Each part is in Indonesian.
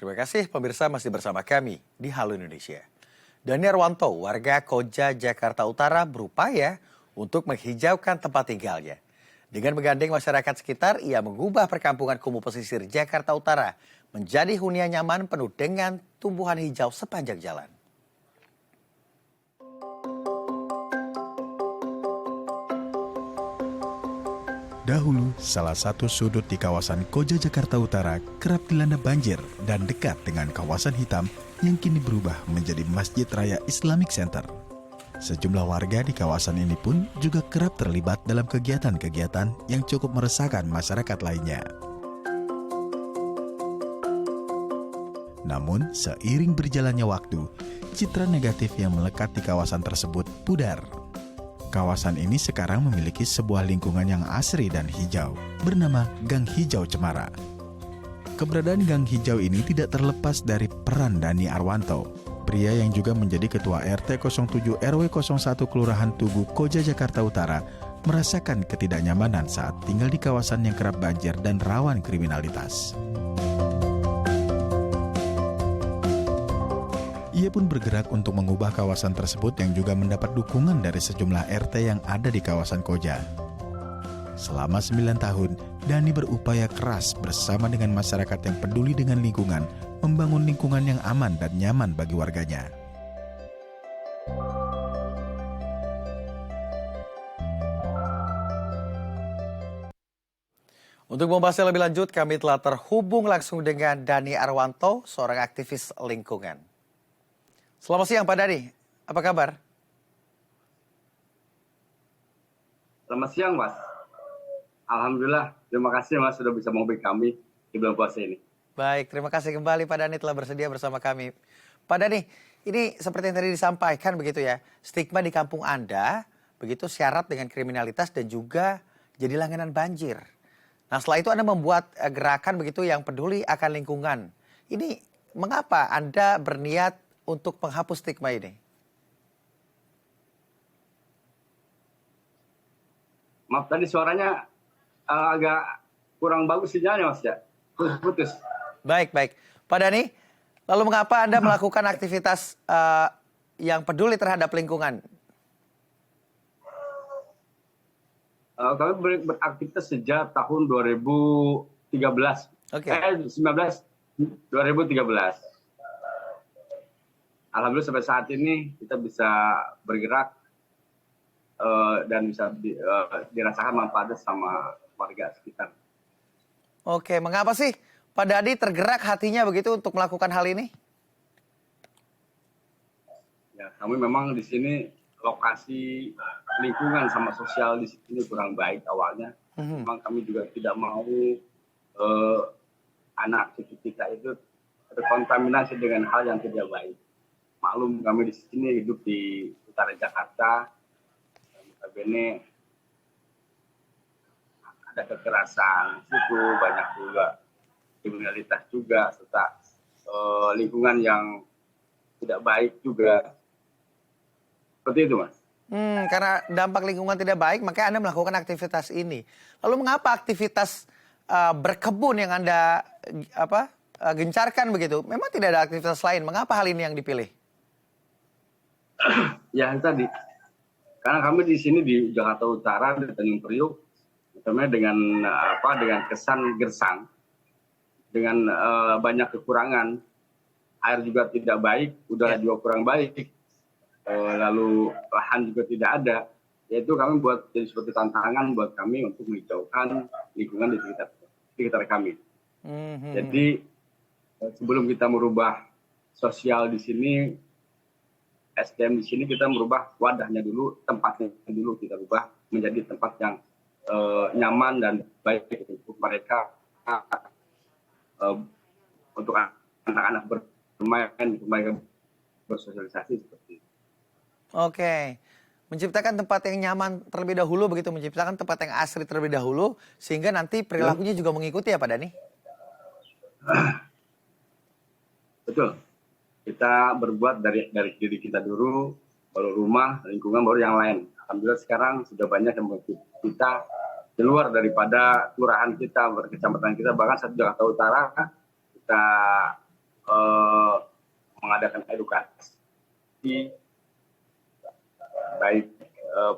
Terima kasih pemirsa masih bersama kami di Halo Indonesia. Dani Arwanto, warga Koja, Jakarta Utara berupaya untuk menghijaukan tempat tinggalnya. Dengan menggandeng masyarakat sekitar, ia mengubah perkampungan kumuh pesisir Jakarta Utara menjadi hunian nyaman penuh dengan tumbuhan hijau sepanjang jalan. Dahulu, salah satu sudut di kawasan Koja, Jakarta Utara kerap dilanda banjir dan dekat dengan kawasan hitam yang kini berubah menjadi Masjid Raya Islamic Center. Sejumlah warga di kawasan ini pun juga kerap terlibat dalam kegiatan-kegiatan yang cukup meresahkan masyarakat lainnya. Namun, seiring berjalannya waktu, citra negatif yang melekat di kawasan tersebut pudar. Kawasan ini sekarang memiliki sebuah lingkungan yang asri dan hijau, bernama Gang Hijau Cemara. Keberadaan Gang Hijau ini tidak terlepas dari peran Dani Arwanto, pria yang juga menjadi Ketua RT 07 RW 01 Kelurahan Tugu, Koja, Jakarta Utara, merasakan ketidaknyamanan saat tinggal di kawasan yang kerap banjir dan rawan kriminalitas. Ia pun bergerak untuk mengubah kawasan tersebut yang juga mendapat dukungan dari sejumlah RT yang ada di kawasan Koja. Selama 9 tahun, Dani berupaya keras bersama dengan masyarakat yang peduli dengan lingkungan, membangun lingkungan yang aman dan nyaman bagi warganya. Untuk membahasnya lebih lanjut, kami telah terhubung langsung dengan Dani Arwanto, seorang aktivis lingkungan. Selamat siang Pak Dani, apa kabar? Selamat siang Mas. Alhamdulillah, terima kasih Mas sudah bisa menghubungi kami di bulan puasa ini. Baik, terima kasih kembali Pak Dani telah bersedia bersama kami. Pak Dani, ini seperti yang tadi disampaikan begitu ya, stigma di kampung Anda begitu syarat dengan kriminalitas dan juga jadi langganan banjir. Nah setelah itu Anda membuat gerakan begitu yang peduli akan lingkungan. Ini mengapa Anda berniat untuk menghapus stigma ini? Maaf tadi suaranya agak kurang bagus sinyalnya Mas ya. Putus-putus. Baik. Pak Dani, lalu mengapa Anda melakukan aktivitas yang peduli terhadap lingkungan? Kami beraktivitas sejak tahun 2013. Oke. 2013. Alhamdulillah sampai saat ini kita bisa bergerak dan bisa dirasakan manfaatnya sama warga sekitar. Oke, mengapa sih Pak Dani tergerak hatinya begitu untuk melakukan hal ini? Ya, kami memang di sini lokasi lingkungan sama sosial di sini kurang baik awalnya. Memang kami juga tidak mau anak cucu kita itu terkontaminasi dengan hal yang tidak baik. Maklum kami di sini hidup di utara Jakarta, notabene ada kekerasan di situ, banyak juga kriminalitas juga, serta lingkungan yang tidak baik juga. Seperti itu, Mas. Karena dampak lingkungan tidak baik, makanya Anda melakukan aktivitas ini. Lalu mengapa aktivitas berkebun yang Anda gencarkan begitu? Memang tidak ada aktivitas lain. Mengapa hal ini yang dipilih? Ya tadi, karena kami di sini di Jakarta Utara di Tanjung Priok, utamanya dengan kesan gersang, dengan banyak kekurangan, air juga tidak baik, udara juga kurang baik, lalu lahan juga tidak ada. Yaitu kami buat jadi seperti tantangan buat kami untuk menghijaukan lingkungan di sekitar kami. Jadi sebelum kita merubah sosial di sini, SDM di sini kita merubah wadahnya dulu, tempatnya dulu kita rubah menjadi tempat yang nyaman dan baik untuk mereka, untuk anak-anak bermain, untuk mereka bersosialisasi seperti itu. Oke, menciptakan tempat yang nyaman terlebih dahulu begitu, menciptakan tempat yang asri terlebih dahulu, sehingga nanti perilakunya juga mengikuti ya Pak Dani? Betul. Kita berbuat dari diri kita dulu, baru rumah, lingkungan, baru yang lain. Alhamdulillah sekarang sudah banyak yang mengikuti kita di luar daripada kelurahan kita, kecamatan kita, bahkan satu Jakarta Utara kita eh, mengadakan edukasi baik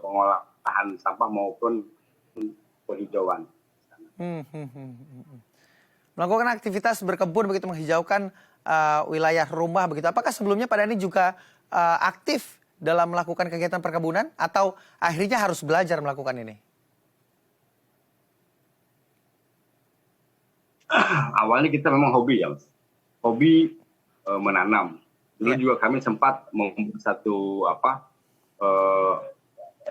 pengolahan sampah maupun penghijauan. Melakukan aktivitas berkebun begitu menghijaukan wilayah rumah begitu. Apakah sebelumnya Pak Dhani juga aktif dalam melakukan kegiatan perkebunan atau akhirnya harus belajar melakukan ini? Awalnya kita memang hobi ya, Mas. Hobi menanam. Dulu Ya. juga kami sempat membuat satu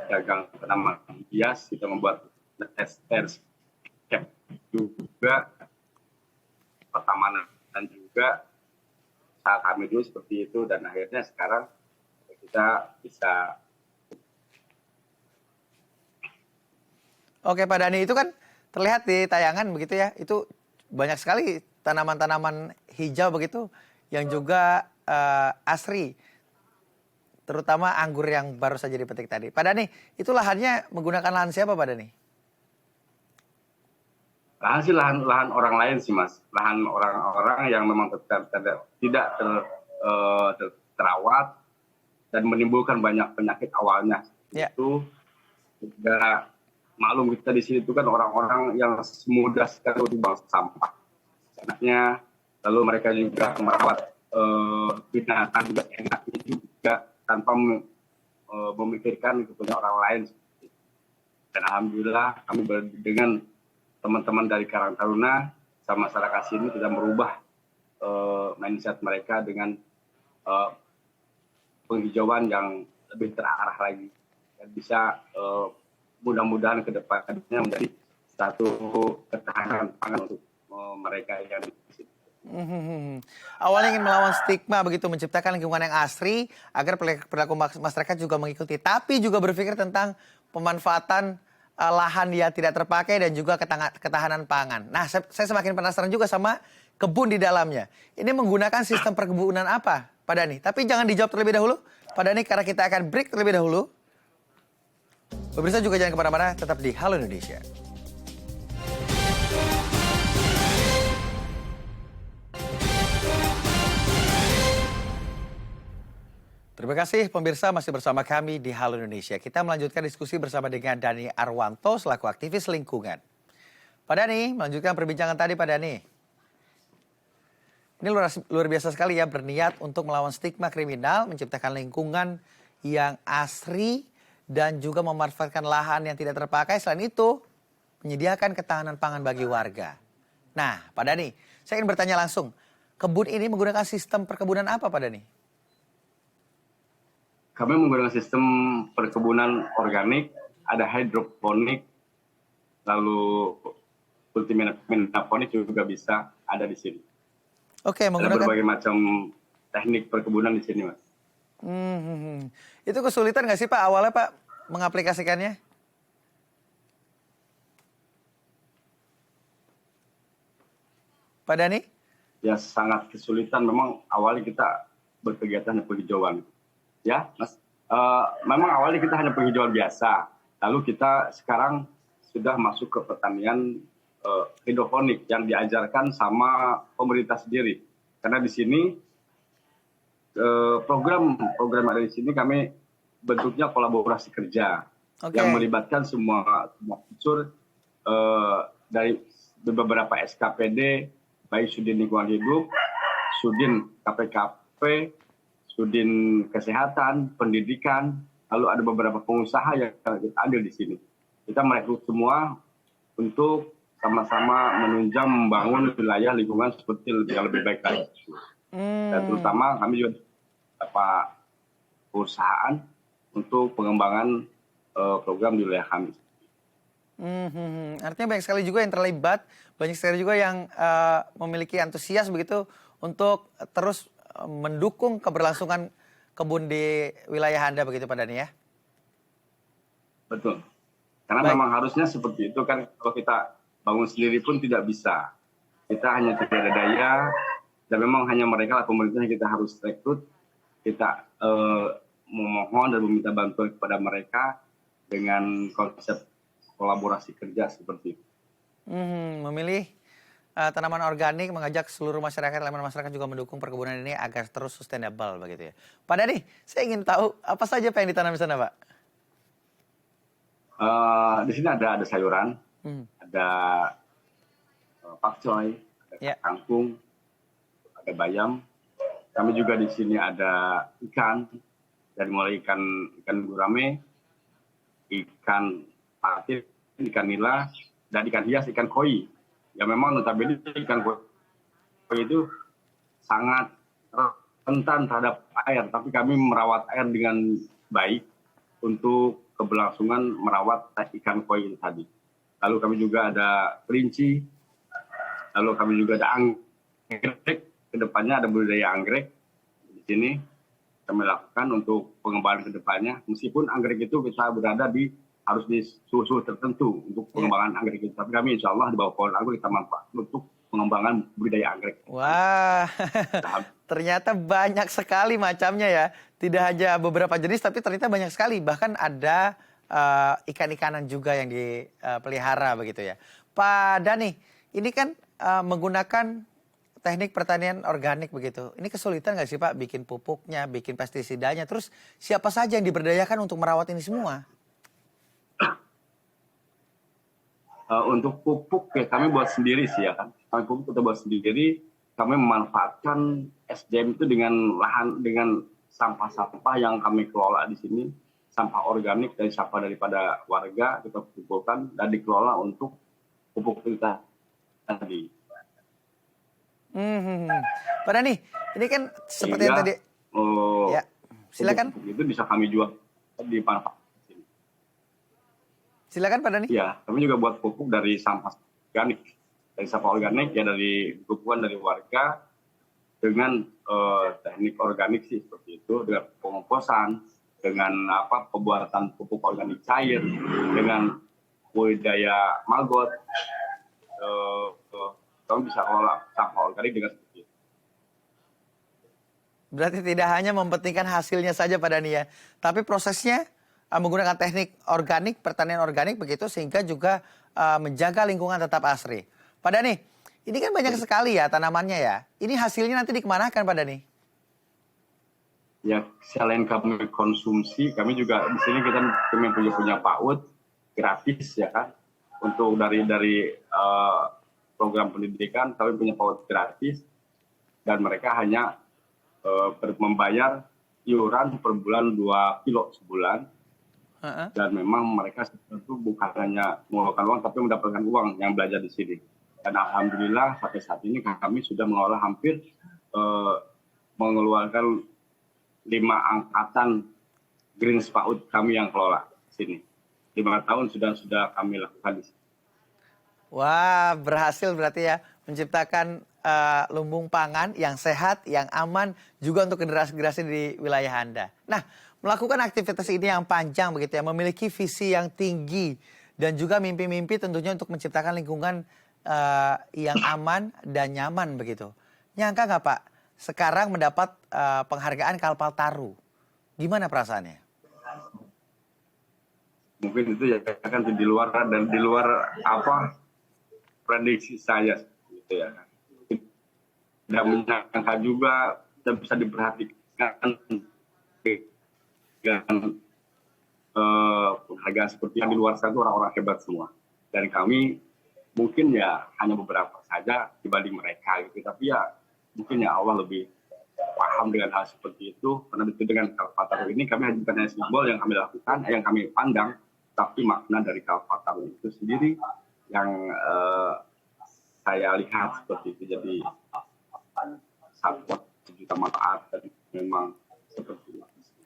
dagang tanaman hias, kita membuat tester juga pertamanan dan juga saat kami dulu seperti itu, dan akhirnya sekarang kita bisa. Oke Pak Dhani, itu kan terlihat di tayangan begitu ya, itu banyak sekali tanaman-tanaman hijau begitu yang juga asri, terutama anggur yang baru saja dipetik tadi. Pak Dhani, itu lahannya menggunakan lahan siapa Pak Dhani? Lahan sih lahan orang lain sih, Mas. Lahan orang-orang yang memang tidak terawat dan menimbulkan banyak penyakit awalnya. Ya. Itu juga maklum, kita di sini itu kan orang-orang yang mudah sekali untuk buang sampah. Enaknya, lalu mereka juga merawat binatang juga enaknya juga tanpa memikirkan kepada orang lain. Dan alhamdulillah kami dengan teman-teman dari Karang Taruna sama masyarakat sini sudah merubah mindset mereka dengan penghijauan yang lebih terarah lagi, dan bisa mudah-mudahan ke depannya menjadi satu ketahanan pangan untuk mereka yang di sini. Awalnya ingin melawan stigma begitu, menciptakan lingkungan yang asri agar perilaku masyarakat juga mengikuti, tapi juga berpikir tentang pemanfaatan lahan yang tidak terpakai dan juga ketahanan pangan. Nah, saya semakin penasaran juga sama kebun di dalamnya. Ini menggunakan sistem perkebunan apa, Pak Dhani? Tapi jangan dijawab terlebih dahulu, Pak Dhani, karena kita akan break terlebih dahulu. Pemirsa juga jangan kemana-mana, tetap di Halo Indonesia. Terima kasih pemirsa masih bersama kami di Halo Indonesia. Kita melanjutkan diskusi bersama dengan Dhani Arwanto selaku aktivis lingkungan. Pak Dhani, melanjutkan perbincangan tadi Pak Dhani. Ini luar biasa sekali ya, berniat untuk melawan stigma kriminal, menciptakan lingkungan yang asri dan juga memanfaatkan lahan yang tidak terpakai. Selain itu, menyediakan ketahanan pangan bagi warga. Nah, Pak Dhani, saya ingin bertanya langsung, kebun ini menggunakan sistem perkebunan apa Pak Dhani? Kami menggunakan sistem perkebunan organik, ada hidroponik, lalu multimenaponik juga bisa ada di sini. Oke, Ada menggunakan berbagai macam teknik perkebunan di sini, Mas. Itu kesulitan nggak sih Pak awalnya Pak mengaplikasikannya? Pak Dhani? Ya sangat kesulitan, memang awalnya kita berkegiatan penghijauan. Ya, Mas. Memang awalnya kita hanya penghijauan biasa. Lalu kita sekarang sudah masuk ke pertanian hidroponik yang diajarkan sama pemerintah sendiri. Karena di sini program ada di sini kami bentuknya kolaborasi kerja yang melibatkan semua unsur dari beberapa SKPD, baik Sudin Lingkungan Hidup, Sudin KPKP, Sudin Kesehatan, Pendidikan, lalu ada beberapa pengusaha yang ada di sini. Kita merekrut semua untuk sama-sama menunjang membangun wilayah lingkungan seperti yang lebih baik lagi. Dan terutama kami juga beberapa perusahaan untuk pengembangan program di wilayah kami. Artinya banyak sekali juga yang terlibat, banyak sekali juga yang memiliki antusias begitu untuk terus mendukung keberlangsungan kebun di wilayah Anda begitu Pak Dhani ya? Betul. Karena memang harusnya seperti itu kan, kalau kita bangun sendiri pun tidak bisa. Kita hanya tidak ada daya, dan memang hanya mereka lah pemerintah yang kita harus rekrut. Kita memohon dan meminta bantuan kepada mereka dengan konsep kolaborasi kerja seperti itu. Memilih tanaman organik, mengajak seluruh masyarakat, elemen masyarakat juga mendukung perkebunan ini agar terus sustainable begitu ya. Pak Dhani, saya ingin tahu apa saja Pak yang ditanam di sana, Pak? Di sini ada sayuran, ada pakcoy, ada Ya. kangkung, ada bayam. Kami juga di sini ada ikan, dari mulai ikan gurame, ikan patin, ikan nila, dan ikan hias, ikan koi. Ya memang notabene ikan koi itu sangat rentan terhadap air, tapi kami merawat air dengan baik untuk keberlangsungan merawat ikan koi tadi. Lalu kami juga ada kelinci, lalu kami juga ada anggrek. Kedepannya ada budidaya anggrek di sini kami lakukan untuk pengembangan kedepannya. Meskipun anggrek itu kita berada harus di suhu tertentu untuk pengembangan anggrek itu. Tapi kami insya Allah di bawah pohon anggrek kita manfaatkan untuk pengembangan budidaya anggrek. Wah, ternyata banyak sekali macamnya ya. Tidak hanya beberapa jenis, tapi ternyata banyak sekali. Bahkan ada ikan-ikanan juga yang dipelihara begitu ya. Pak Dhani, ini kan menggunakan teknik pertanian organik begitu. Ini kesulitan nggak sih Pak bikin pupuknya, bikin pestisidanya. Terus siapa saja yang diberdayakan untuk merawat ini semua? Untuk pupuk ya kami buat sendiri sih ya kan. Kami pupuk kita buat sendiri. Kami memanfaatkan SDM itu dengan lahan, dengan sampah-sampah yang kami kelola di sini. Sampah organik dari sampah daripada warga kita kumpulkan dan dikelola untuk pupuk kita tadi. Pak Dhani, ini kan seperti yang tadi. Ya, silakan. Itu bisa kami jual di manfaat. Silakan Pak Dhani. Ya, kami juga buat pupuk dari sampah organik. Dari sampah organik ya dari dukungan dari warga dengan teknik organik sih seperti itu, dengan pengomposan, dengan pembuatan pupuk organik cair, dengan budidaya maggot. Kami bisa olah sampah organik dengan seperti itu. Berarti tidak hanya mementingkan hasilnya saja Pak Dhani ya, tapi prosesnya menggunakan teknik organik, pertanian organik begitu sehingga juga menjaga lingkungan tetap asri. Pak Dhani, ini kan banyak sekali ya tanamannya ya. Ini hasilnya nanti dikemanakan Pak Dhani? Ya, selain kami konsumsi, kami juga di sini kami punya PAUD gratis ya kan. Untuk dari program pendidikan kami punya PAUD gratis dan mereka hanya membayar iuran per bulan 2 kilo sebulan. Dan memang mereka itu bukan hanya mengeluarkan uang tapi mendapatkan uang yang belajar di sini. Dan alhamdulillah sampai saat ini kami sudah mengelola hampir mengeluarkan 5 angkatan Green PAUD kami yang kelola di sini. 5 tahun sudah kami lakukan di sini. Wah, berhasil berarti ya menciptakan lumbung pangan yang sehat, yang aman juga untuk generasi-generasi di wilayah Anda. Nah, melakukan aktivitas ini yang panjang begitu ya, memiliki visi yang tinggi dan juga mimpi-mimpi tentunya untuk menciptakan lingkungan yang aman dan nyaman begitu. Nyangka nggak Pak, sekarang mendapat penghargaan Kalpataru. Gimana perasaannya? Mungkin itu ya kan di luar prediksi saya gitu ya. Tidak menyangka juga bisa diperhatikan dengan penghargaan seperti yang di luar sana itu orang-orang hebat semua. Dan kami mungkin ya hanya beberapa saja dibanding mereka gitu. Tapi ya mungkin ya Allah lebih paham dengan hal seperti itu. Karena itu dengan Kalpataru ini kami bukan hanya simbol yang kami lakukan, yang kami pandang, tapi makna dari Kalpataru itu sendiri yang saya lihat seperti itu. Jadi satu juta manfaat dan memang seperti itu.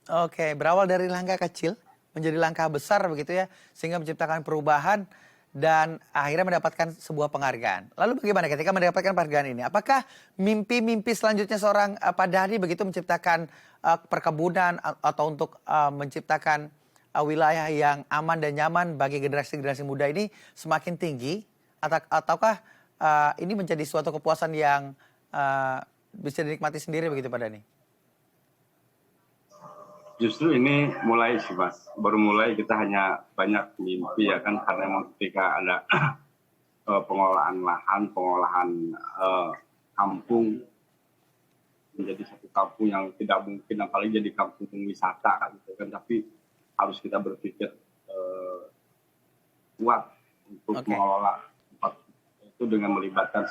Oke, berawal dari langkah kecil menjadi langkah besar begitu ya, sehingga menciptakan perubahan dan akhirnya mendapatkan sebuah penghargaan. Lalu bagaimana ketika mendapatkan penghargaan ini? Apakah mimpi-mimpi selanjutnya seorang Pak Dhani begitu menciptakan perkebunan atau untuk menciptakan wilayah yang aman dan nyaman bagi generasi-generasi muda ini semakin tinggi? Ataukah ini menjadi suatu kepuasan yang bisa dinikmati sendiri begitu Pak Dhani? Justru ini mulai sih Mas, baru mulai kita hanya banyak mimpi ya kan, karena memang ketika ada pengelolaan lahan, pengolahan kampung menjadi satu kampung yang tidak mungkin apalagi jadi kampung wisata gitu kan, tapi harus kita berpikir kuat untuk mengelola tempat itu dengan melibatkan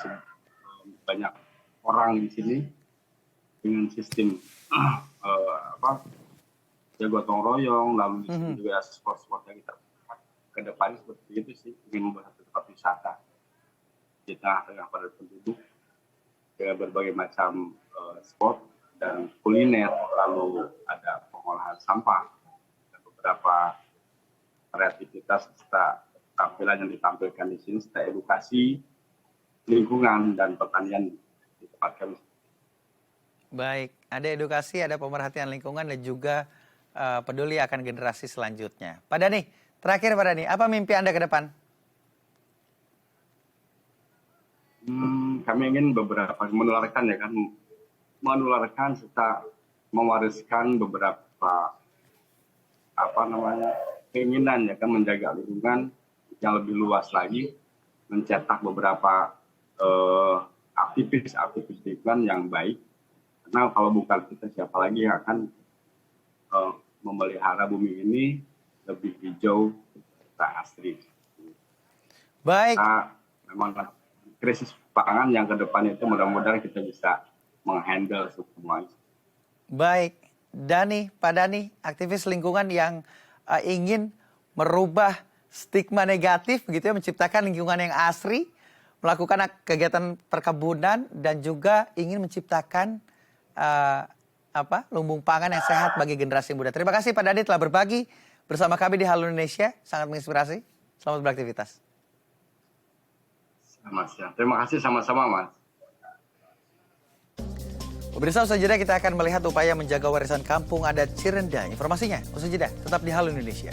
banyak orang di sini dengan sistem ya gotong royong, lalu di sini juga sport-sport yang kita ke depan seperti itu sih, ingin membuat satu tempat wisata di tengah-tengah padat penduduk dengan berbagai macam sport dan kuliner, lalu ada pengolahan sampah dan beberapa kreativitas serta tampilan yang ditampilkan di sini serta edukasi lingkungan dan pertanian di tempat kami. Baik, ada edukasi, ada pemerhatian lingkungan dan juga peduli akan generasi selanjutnya. Pak Dhani, terakhir Pak Dhani, apa mimpi Anda ke depan? Kami ingin menularkan serta mewariskan beberapa keinginan ya kan, menjaga lingkungan yang lebih luas lagi, mencetak beberapa aktivis lingkungan yang baik. Karena kalau bukan kita, siapa lagi yang akan memelihara bumi ini lebih hijau serta asri. Baik. Nah, memang krisis pangan yang ke depan itu mudah-mudahan kita bisa menghandle semuanya. Baik, Pak Dhani, aktivis lingkungan yang ingin merubah stigma negatif begitu ya, menciptakan lingkungan yang asri, melakukan kegiatan perkebunan dan juga ingin menciptakan lumbung pangan yang sehat bagi generasi muda. Terima kasih Pak Dhani telah berbagi bersama kami di Halo Indonesia, sangat menginspirasi. Selamat beraktivitas. Mas ya, terima kasih sama-sama Mas. Pemirsa, usai jeda kita akan melihat upaya menjaga warisan kampung adat Cirenda. Informasinya usai jeda, tetap di Halo Indonesia.